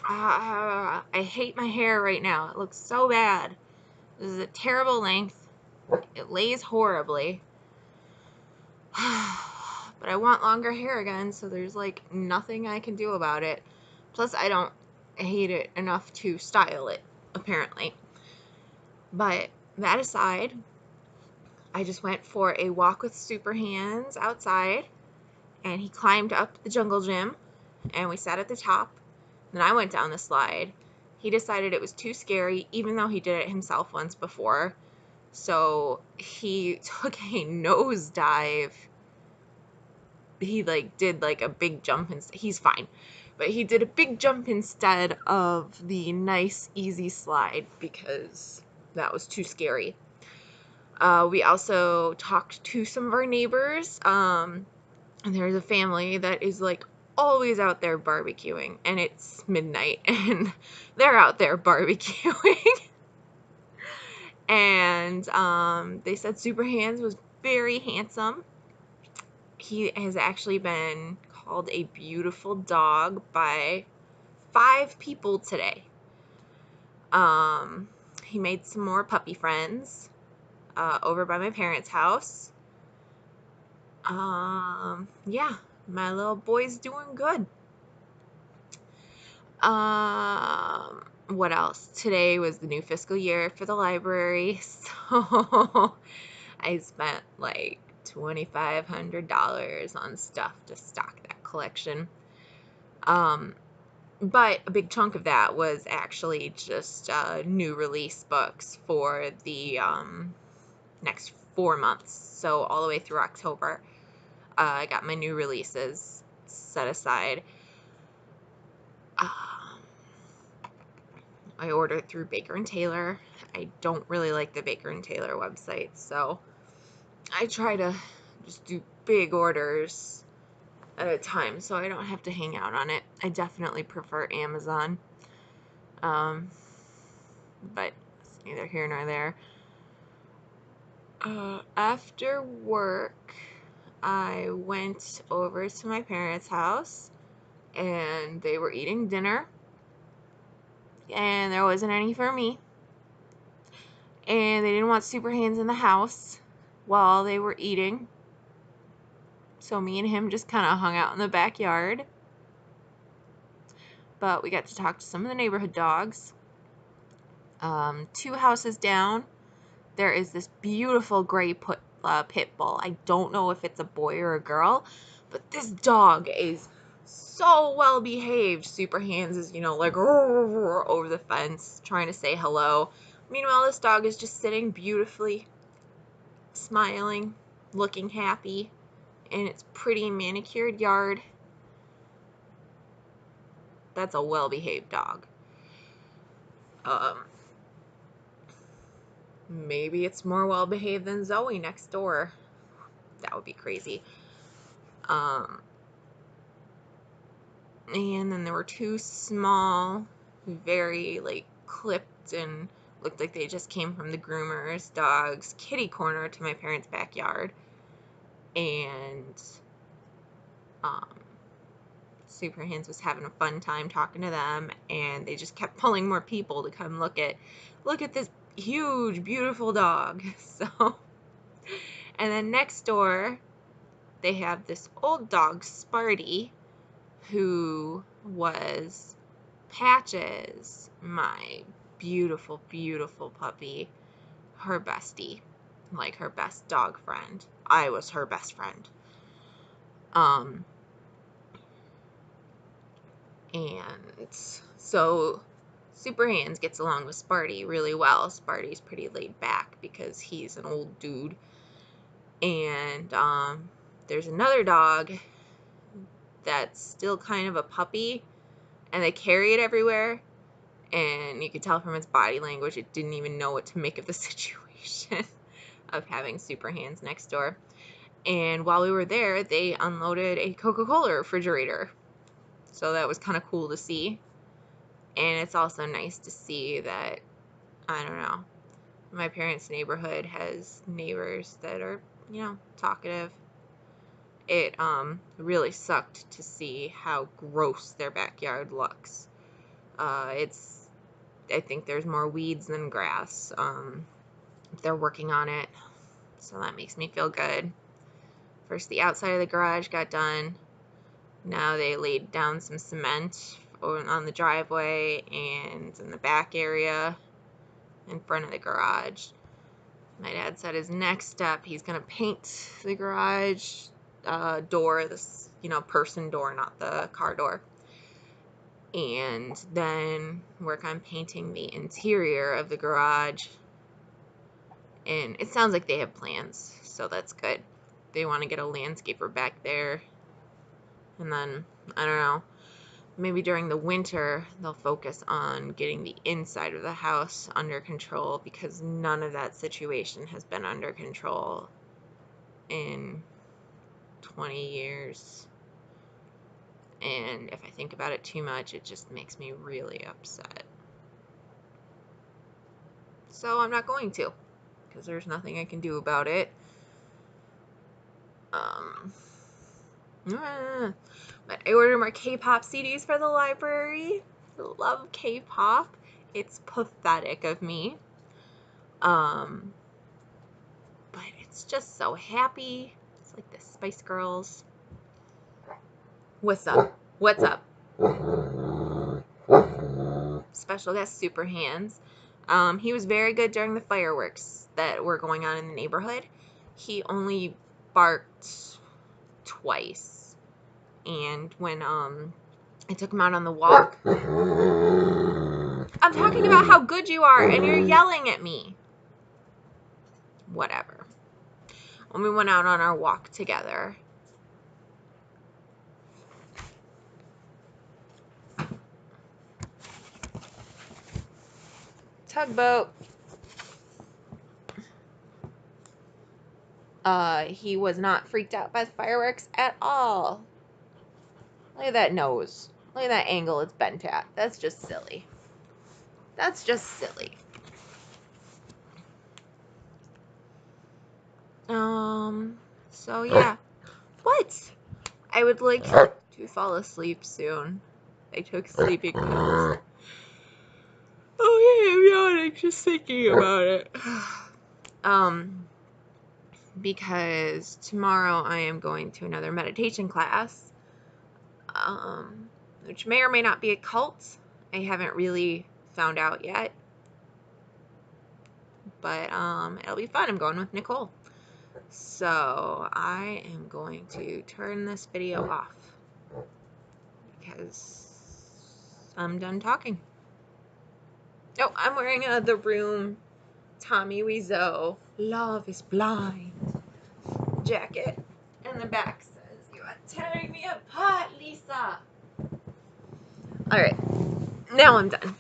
I hate my hair right now. It looks so bad. This is a terrible length. It lays horribly. But I want longer hair again, so there's like nothing I can do about it. Plus, I don't hate it enough to style it, apparently. But that aside, I just went for a walk with Super Hands outside, and he climbed up the jungle gym, and we sat at the top. Then I went down the slide. He decided it was too scary, even though he did it himself once before. So he took a nosedive. He did a big jump, and he's fine. But he did a big jump instead of the nice easy slide because that was too scary. We also talked to some of our neighbors. And there's a family that is always out there barbecuing, and it's midnight and they're out there barbecuing. And they said Super Hands was very handsome. He has actually been called a beautiful dog by 5 people today. He made some more puppy friends over by my parents' house. Yeah, my little boy's doing good. What else? Today was the new fiscal year for the library, so I spent like $2,500 on stuff to stock that collection. But a big chunk of that was actually just new release books for the next 4 months. So all the way through October, I got my new releases set aside. I ordered through Baker & Taylor. I don't really like the Baker & Taylor website, so I try to just do big orders at a time so I don't have to hang out on it. I definitely prefer Amazon. But it's neither here nor there. After work, I went over to my parents' house, and they were eating dinner, and there wasn't any for me. And they didn't want Super Hands in the house while they were eating. So me and him just kind of hung out in the backyard. But we got to talk to some of the neighborhood dogs. 2 houses down, there is this beautiful gray pit bull. I don't know if it's a boy or a girl, but this dog is so well behaved. Super Hands is, over the fence trying to say hello. Meanwhile, this dog is just sitting beautifully, smiling, looking happy in its pretty manicured yard. That's a well-behaved dog. Maybe it's more well-behaved than Zoe next door. That would be crazy. And then there were 2 small, very clipped and looked like they just came from the groomer's dogs kitty corner to my parents' backyard. And Super Hands was having a fun time talking to them, and they just kept pulling more people to come look at this huge, beautiful dog. So, and then next door, they have this old dog, Sparty, who was Patches, my beautiful, beautiful puppy, her bestie, her best dog friend. I was her best friend. And so Super Hands gets along with Sparty really well. Sparty's pretty laid back because he's an old dude. And there's another dog that's still kind of a puppy, and they carry it everywhere, and you could tell from its body language it didn't even know what to make of the situation of having Super Hands next door. And while we were there, they unloaded a Coca-Cola refrigerator, so that was kind of cool to see. And it's also nice to see that, I don't know, my parents' neighborhood has neighbors that are, talkative. It really sucked to see how gross their backyard looks. I think there's more weeds than grass. They're working on it, so that makes me feel good. First, the outside of the garage got done. Now they laid down some cement on the driveway and in the back area in front of the garage. My dad said his next step, he's going to paint the garage door, this, person door, not the car door. And then work on painting the interior of the garage. And it sounds like they have plans, so that's good. They want to get a landscaper back there. And then, I don't know, maybe during the winter, they'll focus on getting the inside of the house under control, because none of that situation has been under control in 20 years. And if I think about it too much, it just makes me really upset. So I'm not going to, because there's nothing I can do about it. But I ordered more K-pop CDs for the library. I love K-pop. It's pathetic of me. But it's just so happy. It's like the Spice Girls. What's up? What's up? Special guest Super Hands. He was very good during the fireworks that were going on in the neighborhood. He only barked twice. And when I took him out on the walk, I'm talking about how good you are and you're yelling at me. Whatever. When we went out on our walk together, tugboat, he was not freaked out by the fireworks at all. Look at that nose. Look at that angle it's bent at. That's just silly. That's just silly. So yeah. What? I would like to fall asleep soon. I took sleeping pills. Oh yeah, I'm yawning just thinking about it. Because tomorrow I am going to another meditation class. Which may or may not be a cult. I haven't really found out yet. But it'll be fun. I'm going with Nicole. So I am going to turn this video off because I'm done talking. Oh, I'm wearing the Room Tommy Wiseau Love is Blind jacket. And the back says, "You are tearing me apart, Lisa." Alright, now I'm done.